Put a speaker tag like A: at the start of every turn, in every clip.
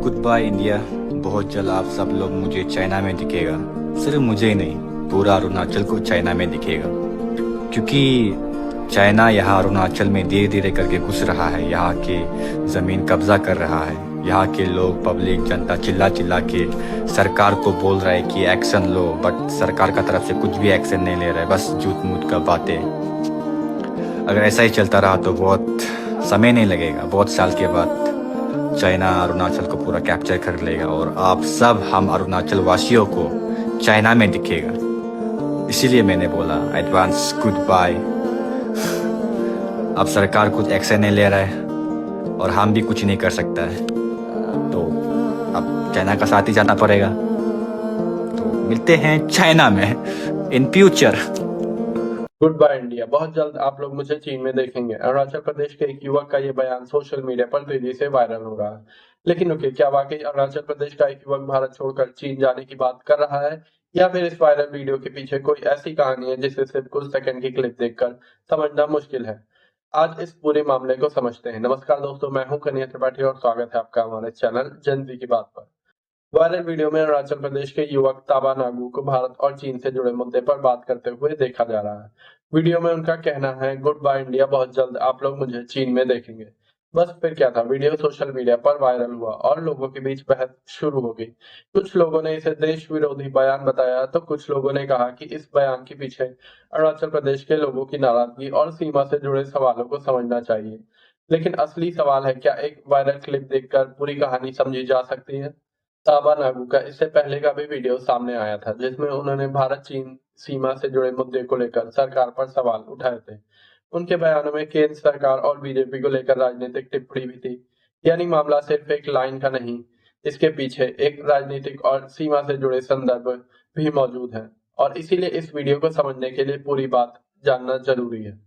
A: Good by India. बहुत जल्द आप सब लोग मुझे चाइना में दिखेगा। सिर्फ मुझे ही नहीं, पूरा अरुणाचल को चाइना में दिखेगा, क्योंकि चाइना यहाँ अरुणाचल में धीरे धीरे करके घुस रहा है। यहाँ के ज़मीन कब्जा कर रहा है। यहाँ के लोग, पब्लिक, जनता चिल्ला चिल्ला के सरकार को बोल रहा है कि एक्शन लो, बट सरकार का तरफ से कुछ भी एक्शन नहीं ले रहा है, बस झूठ मूठ का बातें। अगर ऐसा ही चलता रहा तो बहुत समय नहीं लगेगा, बहुत साल के बाद चाइना अरुणाचल को पूरा कैप्चर कर लेगा और आप सब, हम अरुणाचल वासियों को चाइना में दिखेगा। इसीलिए मैंने बोला एडवांस गुड बाय। अब सरकार कुछ एक्शन नहीं ले रहा है और हम भी कुछ नहीं कर सकता है, तो अब चाइना का साथ ही जाना पड़ेगा। तो मिलते हैं चाइना में in future.
B: Good by India. बहुत जल्द आप लोग मुझे चीन में देखेंगे। अरुणाचल प्रदेश के एक युवक का ये बयान सोशल मीडिया पर तेजी से वायरल हो रहा है। लेकिन रुकिए, क्या वाकई अरुणाचल प्रदेश का एक युवक भारत छोड़कर चीन जाने की बात कर रहा है, या फिर इस वायरल वीडियो के पीछे कोई ऐसी कहानी है जिसे सिर्फ कुछ सेकंड की क्लिप देखकर समझना मुश्किल है? आज इस पूरे मामले को समझते हैं। नमस्कार दोस्तों, मैं हूं कन्हैया त्रिपाठी और स्वागत है आपका हमारे चैनल जनजी की बात पर। वायरल वीडियो में अरुणाचल प्रदेश के युवक ताबा नागू को भारत और चीन से जुड़े मुद्दे पर बात करते हुए देखा जा रहा है। वीडियो में उनका कहना है, गुड बाय इंडिया, बहुत जल्द आप लोग मुझे चीन में देखेंगे। बस फिर क्या था, वीडियो सोशल मीडिया पर वायरल हुआ और लोगों के बीच बहस शुरू हो गई। कुछ लोगों ने इसे देश विरोधी बयान बताया तो कुछ लोगों ने कहा कि इस बयान के पीछे अरुणाचल प्रदेश के लोगों की नाराजगी और सीमा से जुड़े सवालों को समझना चाहिए। लेकिन असली सवाल है, क्या एक वायरल क्लिप देखकर पूरी कहानी समझी जा सकती है? ताबा नागू का इससे पहले का भी वीडियो सामने आया था, जिसमें उन्होंने भारत चीन सीमा से जुड़े मुद्दे को लेकर सरकार पर सवाल उठाए थे। उनके बयानों में केंद्र सरकार और बीजेपी को लेकर राजनीतिक टिप्पणी भी थी। यानी मामला सिर्फ एक लाइन का नहीं, इसके पीछे एक राजनीतिक और सीमा से जुड़े संदर्भ भी मौजूद है। और इसीलिए इस वीडियो को समझने के लिए पूरी बात जानना जरूरी है।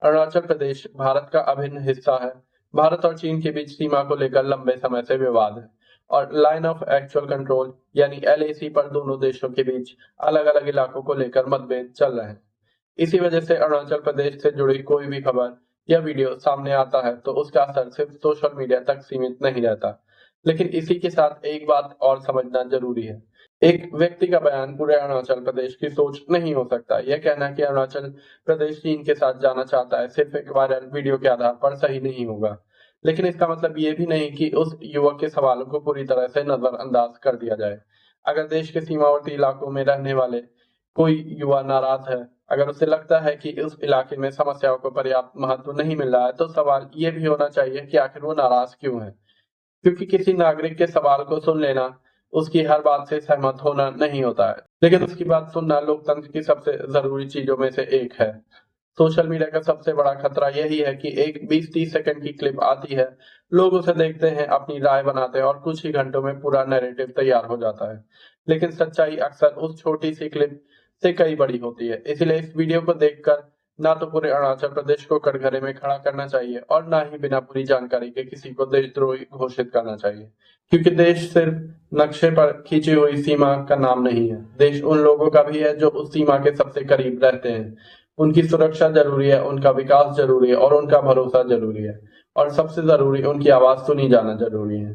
B: अरुणाचल प्रदेश भारत का अभिन्न हिस्सा है। भारत और चीन के बीच सीमा को लेकर लंबे समय से विवाद है और लाइन ऑफ एक्चुअल कंट्रोल यानी LAC पर दोनों देशों के बीच अलग अलग इलाकों को लेकर मतभेद चल रहे हैं। इसी वजह से अरुणाचल प्रदेश से जुड़ी कोई भी खबर या वीडियो सामने आता है तो उसका असर सिर्फ सोशल मीडिया तक सीमित नहीं रहता। लेकिन इसी के साथ एक बात और समझना जरूरी है, एक व्यक्ति का बयान पूरे अरुणाचल प्रदेश की सोच नहीं हो सकता। यह कहना कि अरुणाचल प्रदेश चीन के साथ जाना चाहता है सिर्फ एक वायरल वीडियो के आधार पर सही नहीं होगा। लेकिन इसका मतलब ये भी नहीं कि उस युवक के सवालों को पूरी तरह से नजरअंदाज कर दिया जाए। अगर देश के सीमावर्ती इलाकों में रहने वाले कोई युवा नाराज है, अगर उसे लगता है कि उस इलाके में समस्याओं को पर्याप्त महत्व नहीं मिल रहा है, तो सवाल ये भी होना चाहिए कि आखिर वो नाराज क्यों है। क्योंकि किसी नागरिक के सवाल को सुन लेना उसकी हर बात से सहमत होना नहीं होता है, लेकिन उसकी बात सुनना लोकतंत्र की सबसे जरूरी चीजों में से एक है। सोशल मीडिया का सबसे बड़ा खतरा यही है कि एक 20-30 सेकंड की क्लिप आती है, लोग उसे देखते हैं, अपनी राय बनाते हैं और कुछ ही घंटों में पूरा नैरेटिव तैयार हो जाता है। लेकिन सच्चाई अक्सर उस छोटी सी क्लिप से कई बड़ी होती है। इसीलिए इस वीडियो को देखकर ना तो पूरे अरुणाचल प्रदेश को कटघरे में खड़ा करना चाहिए और ना ही बिना पूरी जानकारी के किसी को देशद्रोही घोषित करना चाहिए। क्योंकि देश सिर्फ नक्शे पर खींची हुई सीमा का नाम नहीं है, देश उन लोगों का भी है जो उस सीमा के सबसे करीब रहते हैं। उनकी सुरक्षा जरूरी है, उनका विकास जरूरी है और उनका भरोसा जरूरी है, और सबसे जरूरी उनकी आवाज सुनी जाना जरूरी है।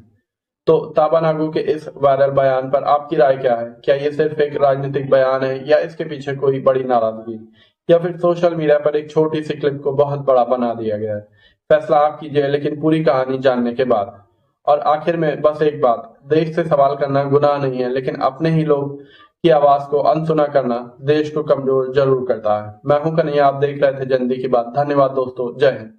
B: तो ताबा नागू के इस वायरल बयान पर आपकी राय क्या है? क्या ये सिर्फ एक राजनीतिक बयान है, या इसके पीछे कोई बड़ी नाराजगी, या फिर सोशल मीडिया पर एक छोटी सी क्लिप को बहुत बड़ा बना दिया गया है? फैसला आप कीजिए, लेकिन पूरी कहानी जानने के बाद। और आखिर में बस एक बात, देश से सवाल करना गुनाह नहीं है, लेकिन अपने ही लोग की आवाज को अनसुना करना देश को कमजोर जरूर करता है। मैं हूं कन्हैया, आप देख रहे थे जनता की बात। धन्यवाद दोस्तों, जय हिंद।